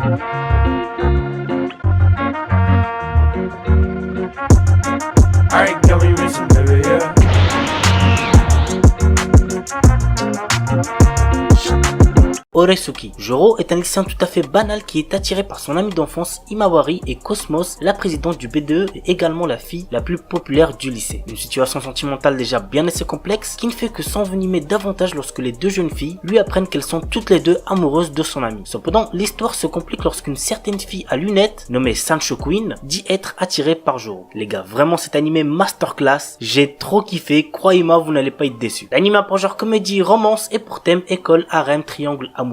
Alright, girl, we racing, baby, yeah. Oresuki. Joro est un lycéen tout à fait banal qui est attiré par son ami d'enfance Imawari et Cosmos, la présidente du BDE et également la fille la plus populaire du lycée. Une situation sentimentale déjà bien assez complexe qui ne fait que s'envenimer davantage lorsque les deux jeunes filles lui apprennent qu'elles sont toutes les deux amoureuses de son ami. Cependant, l'histoire se complique lorsqu'une certaine fille à lunettes, nommée Sancho Queen, dit être attirée par Joro. Les gars, vraiment cet animé masterclass, j'ai trop kiffé, croyez-moi, vous n'allez pas être déçus. L'anime a pour genre comédie, romance et pour thème école, harem, triangle amoureux.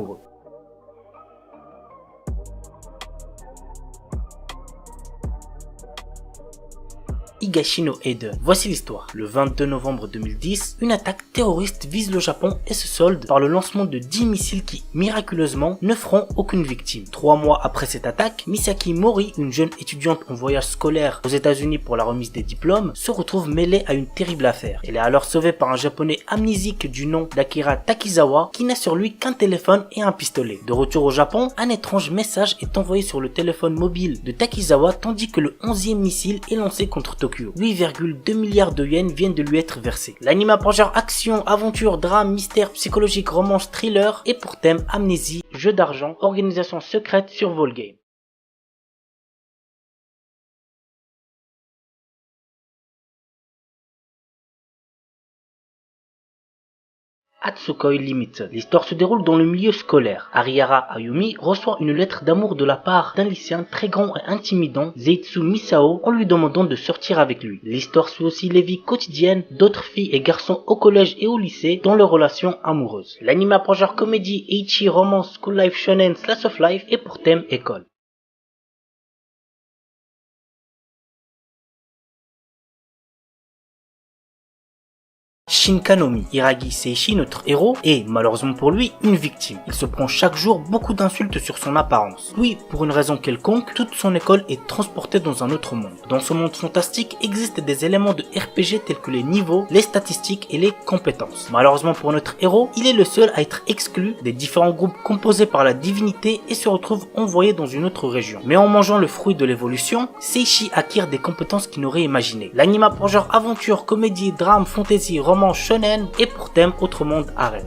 Higashino Eden. Voici l'histoire. Le 22 novembre 2010, une attaque terroriste vise le Japon et se solde par le lancement de 10 missiles qui, miraculeusement, ne feront aucune victime. 3 mois après cette attaque, Misaki Mori, une jeune étudiante en voyage scolaire aux États-Unis pour la remise des diplômes, se retrouve mêlée à une terrible affaire. Elle est alors sauvée par un japonais amnésique du nom d'Akira Takizawa qui n'a sur lui qu'un téléphone et un pistolet. De retour au Japon, un étrange message est envoyé sur le téléphone mobile de Takizawa tandis que le 11e missile est lancé contre Tokyo. 8,2 milliards de yens viennent de lui être versés. L'anime a pour genre action, aventure, drame, mystère, psychologique, romance, thriller et pour thème amnésie, jeu d'argent, organisation secrète, survol game. Hatsukoi Limited. L'histoire se déroule dans le milieu scolaire. Arihara Ayumi reçoit une lettre d'amour de la part d'un lycéen très grand et intimidant, Zeitsu Misao, en lui demandant de sortir avec lui. L'histoire suit aussi les vies quotidiennes d'autres filles et garçons au collège et au lycée dans leurs relations amoureuses. L'anime a pour genre comédie, ecchi, romance, school life, shonen, slice of life et pour thème école. Shinkanomi. Hiragi Seishi, notre héros, est, malheureusement pour lui, une victime. Il se prend chaque jour beaucoup d'insultes sur son apparence. Lui, pour une raison quelconque, toute son école est transportée dans un autre monde. Dans ce monde fantastique existent des éléments de RPG tels que les niveaux, les statistiques et les compétences. Malheureusement pour notre héros, il est le seul à être exclu des différents groupes composés par la divinité et se retrouve envoyé dans une autre région. Mais en mangeant le fruit de l'évolution, Seishi acquiert des compétences qu'il n'aurait imaginées. L'anime a pour genre aventure, comédie, drame, fantasy, romance, shonen et pour thème autre monde harem.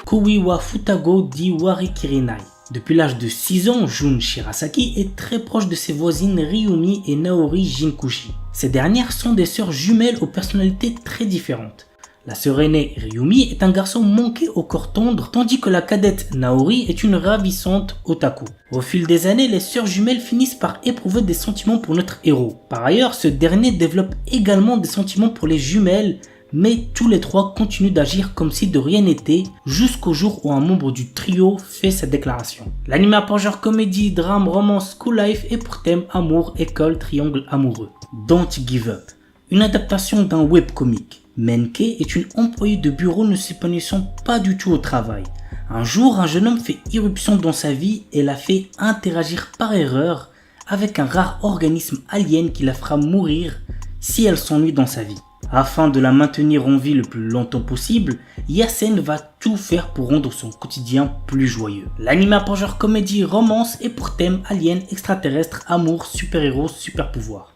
Kui wa Futago di Warikirinai. Depuis l'âge de 6 ans, Jun Shirasaki est très proche de ses voisines Ryumi et Naori Jinkushi. Ces dernières sont des sœurs jumelles aux personnalités très différentes. La sœur aînée Ryumi est un garçon manqué au corps tendre, tandis que la cadette Naori est une ravissante otaku. Au fil des années, les sœurs jumelles finissent par éprouver des sentiments pour notre héros. Par ailleurs, ce dernier développe également des sentiments pour les jumelles, mais tous les trois continuent d'agir comme si de rien n'était, jusqu'au jour où un membre du trio fait sa déclaration. L'anime a pour genre comédie, drame, romance, school life et pour thème amour, école, triangle amoureux. Don't Give Up, une adaptation d'un webcomic. Menke est une employée de bureau ne s'épanouissant pas du tout au travail. Un jour, un jeune homme fait irruption dans sa vie et la fait interagir par erreur avec un rare organisme alien qui la fera mourir si elle s'ennuie dans sa vie. Afin de la maintenir en vie le plus longtemps possible, Yasen va tout faire pour rendre son quotidien plus joyeux. L'anime a pour genre comédie, romance et pour thème alien, extraterrestre, amour, super-héros, super-pouvoir.